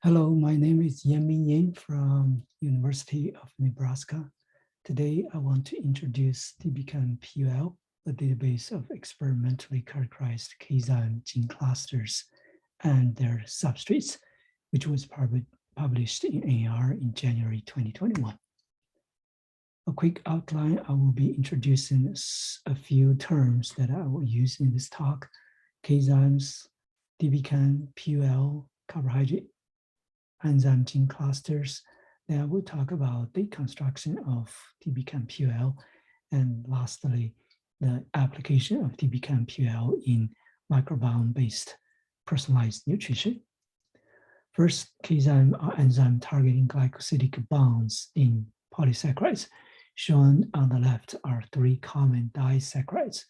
Hello, my name is Yanbin Yin from University of Nebraska. Today, I want to introduce dbCAN-PUL, a database of experimentally characterized CAZyme gene clusters and their substrates, which was published in AR in January 2021. A quick outline, I will be introducing a few terms that I will use in this talk: CAZymes, dbCAN-PUL, carbohydrate, enzyme gene clusters. Then I will talk about the construction of dbCAN-PUL, and lastly, the application of dbCAN-PUL in microbiome-based personalized nutrition. First, CAZyme are enzyme targeting glycosidic bonds in polysaccharides. Shown on the left are three common disaccharides,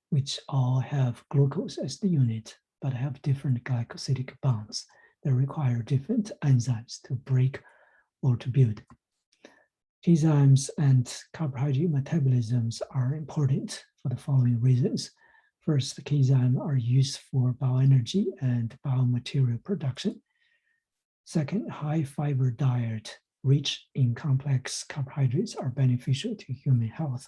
which all have glucose as the unit, but have different glycosidic bonds that require different enzymes to break or to build. CAZymes and carbohydrate metabolisms are important for the following reasons. First, CAZymes are used for bioenergy and biomaterial production. Second, high fiber diet rich in complex carbohydrates are beneficial to human health.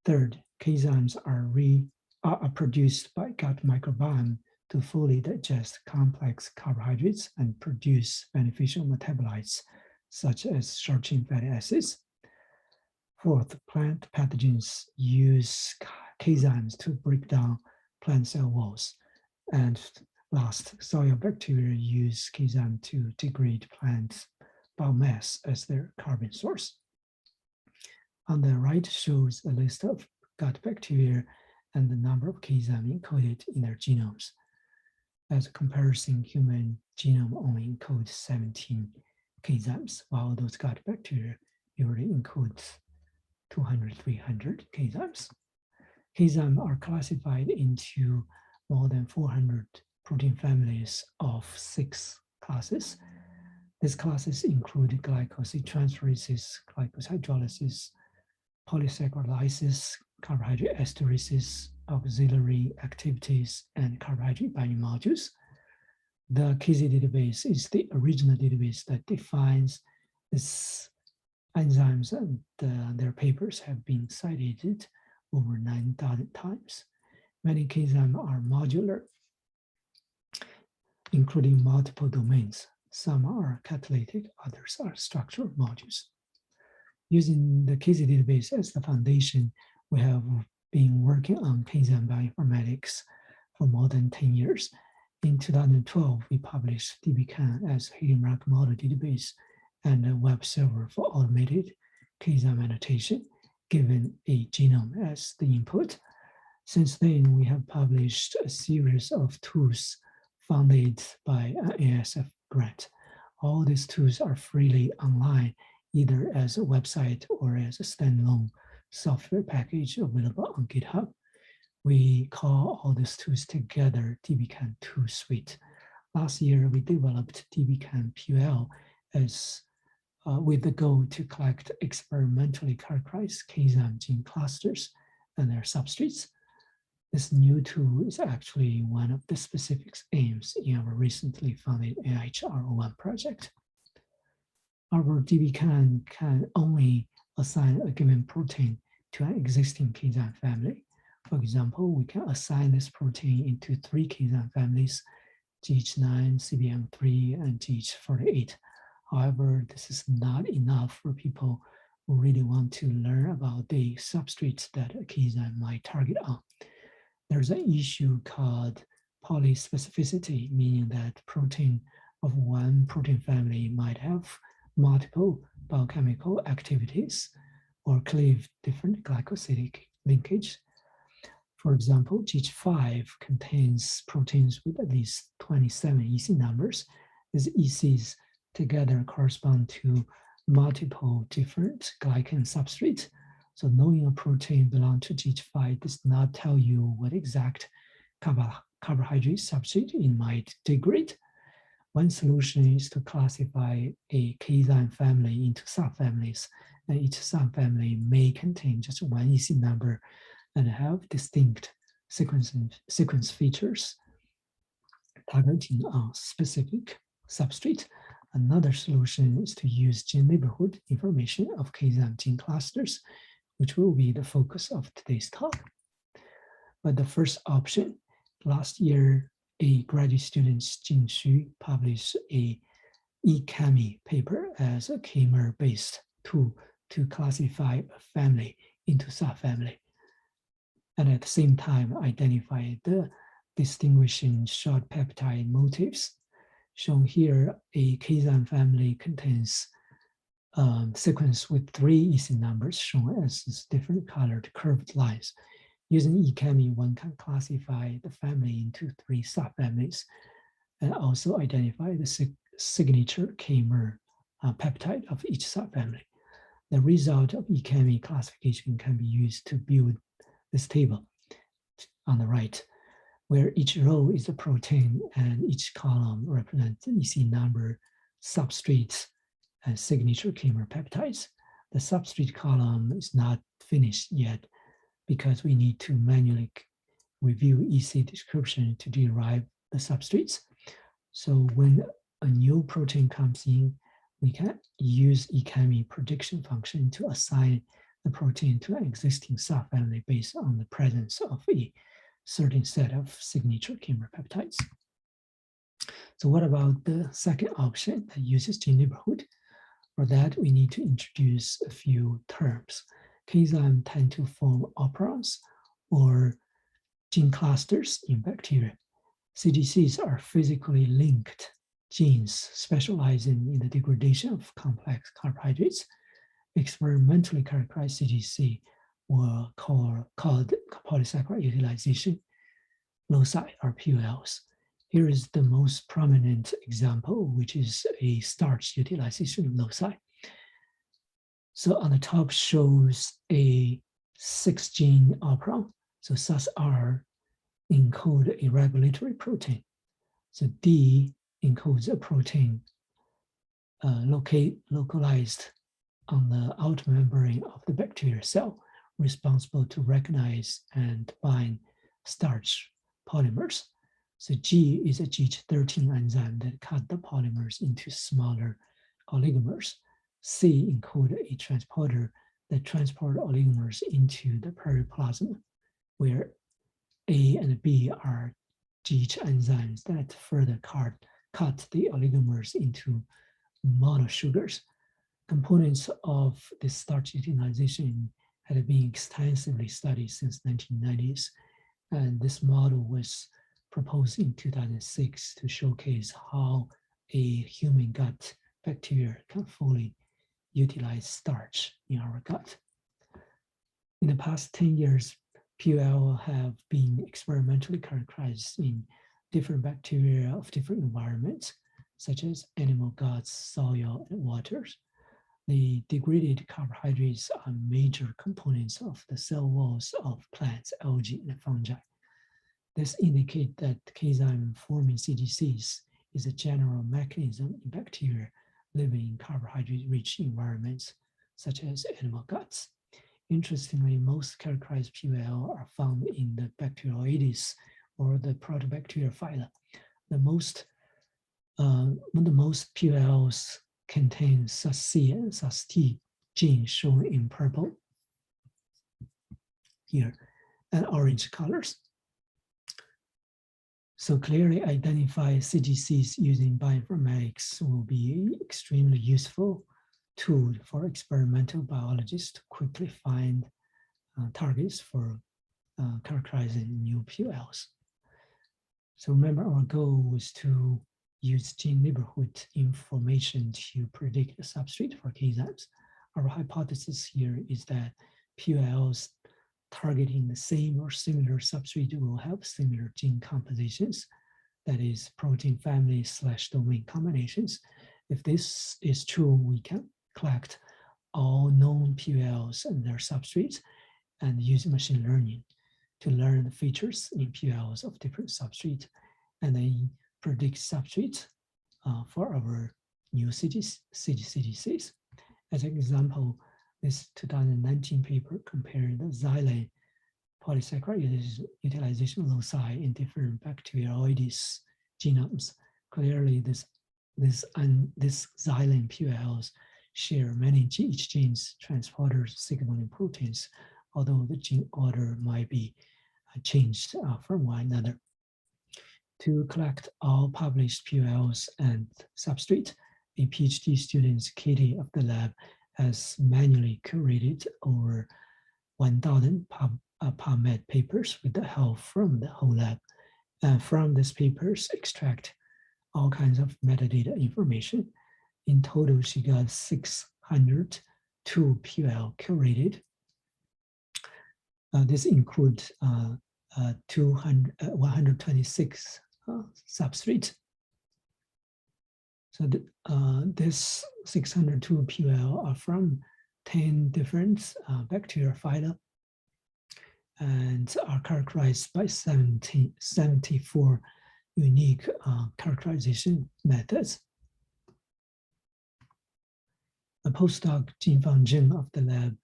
Third, CAZymes are produced by gut microbiome to fully digest complex carbohydrates and produce beneficial metabolites, such as short-chain fatty acids. Fourth, plant pathogens use CAZymes to break down plant cell walls. And last, soil bacteria use CAZyme to degrade plant biomass as their carbon source. On the right shows a list of gut bacteria and the number of CAZyme encoded in their genomes. As a comparison, human genome only encodes 17 CAZymes, while those gut bacteria usually encode 200, 300 CAZymes. CAZymes are classified into more than 400 protein families of 6 classes. These classes include glycosyltransferases, glycoshydrolysis, polysaccharidolysis, carbohydrate esterases, auxiliary activities, and carbohydrate binding modules. The CAZy database is the original database that defines these enzymes, and their papers have been cited over 9,000 times. Many CAZymes are modular, including multiple domains. Some are catalytic, others are structural modules. Using the CAZy database as the foundation, we have been working on CAZyme bioinformatics for more than 10 years. In 2012, we published dbCAN as a hidden model database and a web server for automated CAZyme annotation, given a genome as the input. Since then, we have published a series of tools funded by an ASF grant. All these tools are freely online, either as a website or as a standalone software package available on GitHub. We call all these tools together dbCAN tool suite. Last year, we developed dbCAN-PUL as with the goal to collect experimentally characterized CAZyme gene clusters and their substrates. This new tool is actually one of the specific aims in our recently funded NIHR01 project. Our dbCAN can only assign a given protein to an existing CAZyme family. For example, we can assign this protein into 3 CAZyme families, GH9, CBM3, and GH48. However, this is not enough for people who really want to learn about the substrates that a CAZyme might target on. There's an issue called polyspecificity, meaning that protein of one protein family might have multiple biochemical activities or cleave different glycosidic linkage. For example, GH5 contains proteins with at least 27 EC numbers. These ECs together correspond to multiple different glycan substrates. So knowing a protein belongs to GH5 does not tell you what exact carbohydrate substrate it might degrade. One solution is to classify a CAZyme family into subfamilies, and each subfamily may contain just one EC number and have distinct sequence features targeting on specific substrate. Another solution is to use gene neighborhood information of CAZyme gene clusters, which will be the focus of today's talk. But the first option, last year, a graduate student, Jing Xu, published a ECCB paper as a k-mer-based tool to classify a family into subfamily, and at the same time identify the distinguishing short peptide motifs. Shown here, a CAZyme family contains sequence with 3 EC numbers shown as different colored curved lines. Using ECCB, one can classify the family into 3 subfamilies and also identify the signature k-mer peptide of each subfamily. The result of ECCB classification can be used to build this table on the right, where each row is a protein and each column represents the EC number, substrates, and signature k-mer peptides. The substrate column is not finished yet because we need to manually review EC description to derive the substrates. So when a new protein comes in, we can use ECCB prediction function to assign the protein to an existing subfamily based on the presence of a certain set of signature k-mer peptides. So what about the second option that uses gene neighborhood? For that, we need to introduce a few terms. CAZyme tend to form operons or gene clusters in bacteria. CGCs are physically linked genes specializing in the degradation of complex carbohydrates. Experimentally characterized CGC were called polysaccharide utilization loci, or PULs. Here is the most prominent example, which is a starch utilization loci. So on the top shows a 6-gene operon. So SAS-R encode a regulatory protein. So D encodes a protein localized on the outer membrane of the bacterial cell, responsible to recognize and bind starch polymers. So G is a GH13 enzyme that cut the polymers into smaller oligomers. C encodes a transporter that transports oligomers into the periplasm, where A and B are GH enzymes that further cut the oligomers into monosugars. Components of this starch utilization had been extensively studied since 1990s, and this model was proposed in 2006 to showcase how a human gut bacteria can fully utilize starch in our gut. In the past 10 years, PUL have been experimentally characterized in different bacteria of different environments, such as animal guts, soil, and waters. The degraded carbohydrates are major components of the cell walls of plants, algae, and fungi. This indicates that CAZyme forming CGCs is a general mechanism in bacteria living in carbohydrate-rich environments, such as animal guts. Interestingly, most characterized PUL are found in the Bacteroides or the Protobacteria phyla. The most PULs contain SAS-C and SAS-T genes shown in purple here and orange colors. So clearly identify CGCs using bioinformatics will be extremely useful tool for experimental biologists to quickly find targets for characterizing new PULs. So remember, our goal was to use gene neighborhood information to predict the substrate for CAZymes. Our hypothesis here is that PULs targeting the same or similar substrate will have similar gene compositions, that is protein family / domain combinations. If this is true, we can collect all known PULs and their substrates and use machine learning to learn the features in PULs of different substrates and then predict substrates for our new CGCs. As an example, this 2019 paper compared the xylane polysaccharide utilization loci in different Bacteroides genomes. Clearly, this this xylene PULs share many each gene's transporter signaling proteins, although the gene order might be changed from one another. To collect all published PULs and substrate, a PhD student, Katie of the lab, has manually curated over 1,000 PubMed papers with the help from the whole lab. And from these papers, extract all kinds of metadata information. In total, she got 602 PUL curated. This includes 126 substrate. So this 602 PUL are from 10 different bacteria phyla and are characterized by 74 unique characterization methods. A postdoc, Yanbin Yin of the lab,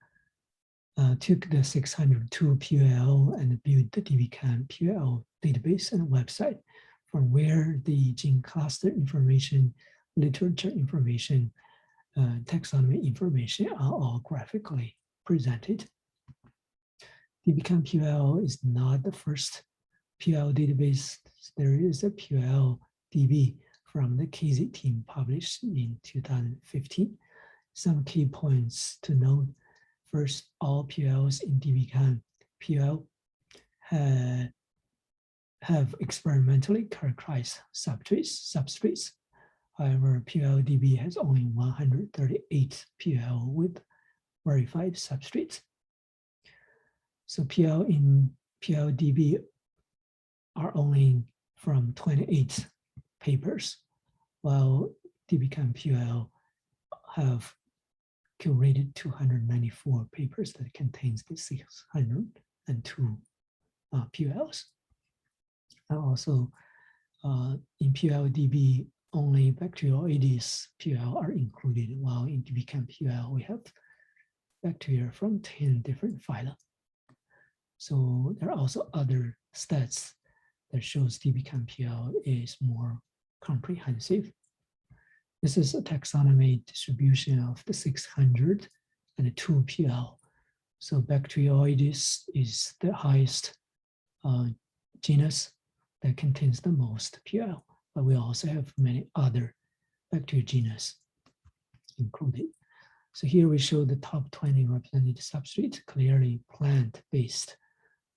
took the 602 PUL and built the dbCAN-PUL database and website from where the gene cluster information, literature information, taxonomy information are all graphically presented. dbCAN-PUL is not the first PUL database. There is a PUL DB from the CAZyme team published in 2015. Some key points to note. First, all PULs in dbCAN-PUL have experimentally characterized substrates. However, PULDB has only 138 PUL with verified substrates. So PUL in PULDB are only from 28 papers, while dbCAN-PUL have curated 294 papers that contains the 602 PULs. And also in PULDB, only Bacteroides PUL are included, while in dbCAN-PUL we have bacteria from 10 different phyla. So there are also other stats that shows dbCAN-PUL is more comprehensive. This is a taxonomy distribution of the 602 PUL. So Bacteroides is the highest genus that contains the most PUL, but we also have many other bacteria genus included. So here we show the top 20 represented substrate. Clearly plant-based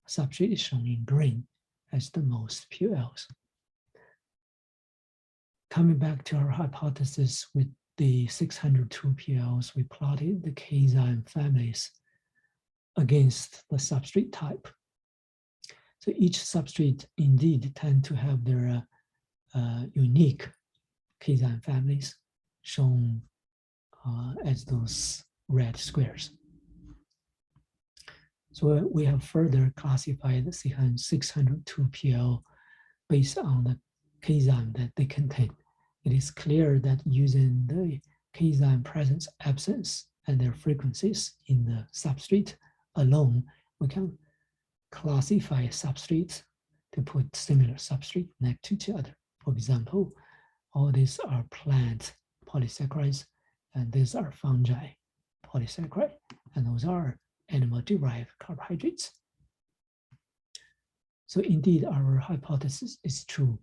substrate is shown in green as the most PULs. Coming back to our hypothesis with the 602 PULs, we plotted the CAZyme families against the substrate type. So each substrate indeed tend to have their unique CAZyme families shown as those red squares. So we have further classified the 602 PUL based on the CAZyme that they contain. It is clear that using the CAZyme presence, absence, and their frequencies in the substrate alone, we can classify substrates to put similar substrate next to each other. For example, all these are plant polysaccharides, and these are fungi polysaccharide, and those are animal-derived carbohydrates. So indeed, our hypothesis is true.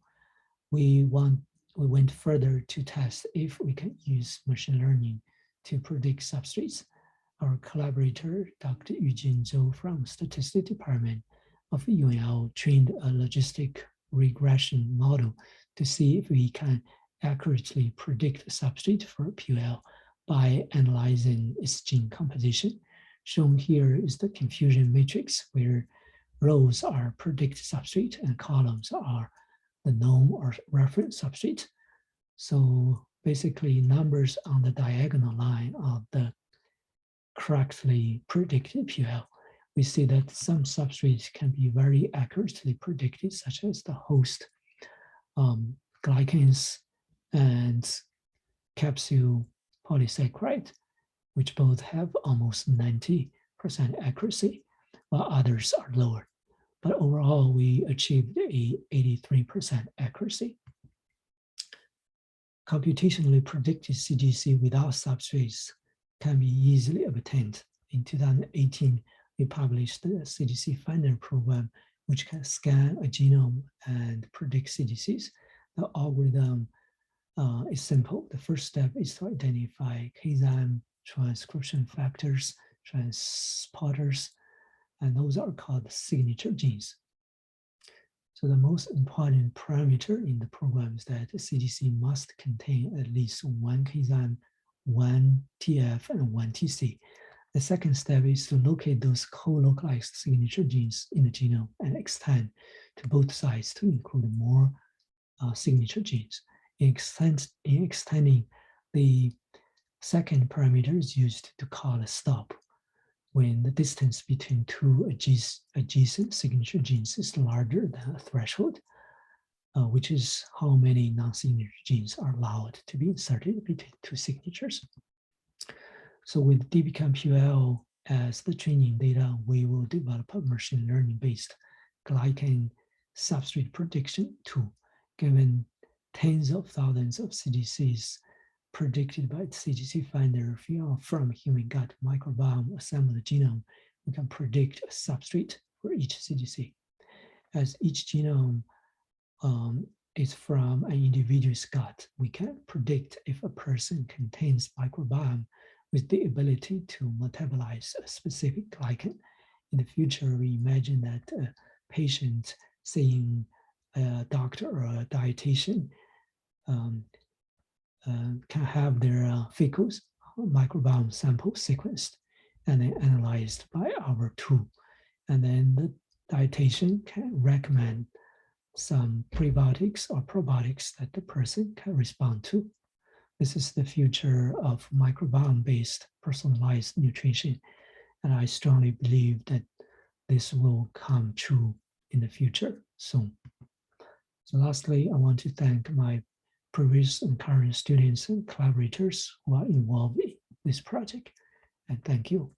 We went further to test if we can use machine learning to predict substrates. Our collaborator, Dr. Eugene Zhou from Statistics Department of UNL, trained a logistic regression model to see if we can accurately predict a substrate for PUL by analyzing its gene composition. Shown here is the confusion matrix where rows are predicted substrate and columns are the known or reference substrate. So basically numbers on the diagonal line are the correctly predicted PUL. We see that some substrates can be very accurately predicted, such as the host glycans and capsule polysaccharide, which both have almost 90% accuracy, while others are lower. But overall, we achieved a 83% accuracy. computationally predicted CGC without substrates can be easily obtained. In 2018, we published the CGC-Finder program, which can scan a genome and predict CGCs. The algorithm is simple. The first step is to identify CAZyme transcription factors, transporters, and those are called signature genes. So the most important parameter in the program is that the CGC must contain at least one CAZyme, one TF, and one TC. The second step is to locate those co-localized signature genes in the genome and extend to both sides to include more signature genes. In extending, the second parameter is used to call a stop when the distance between two adjacent signature genes is larger than a threshold, which is how many non-signature genes are allowed to be inserted between two signatures. So with dbCAN-PUL as the training data, we will develop a machine learning-based glycan substrate prediction tool. Given tens of thousands of CGCs predicted by the CGC-Finder from human gut microbiome assembled genome, we can predict a substrate for each CGC. As each genome is from an individual's gut, we can predict if a person contains microbiome with the ability to metabolize a specific glycan. In the future, we imagine that a patient seeing a doctor or a dietitian can have their fecal microbiome sample sequenced and then analyzed by our tool. And then the dietitian can recommend some prebiotics or probiotics that the person can respond to. This is the future of microbiome-based personalized nutrition. And I strongly believe that this will come true in the future soon. So lastly, I want to thank my previous and current students and collaborators who are involved in this project. And thank you.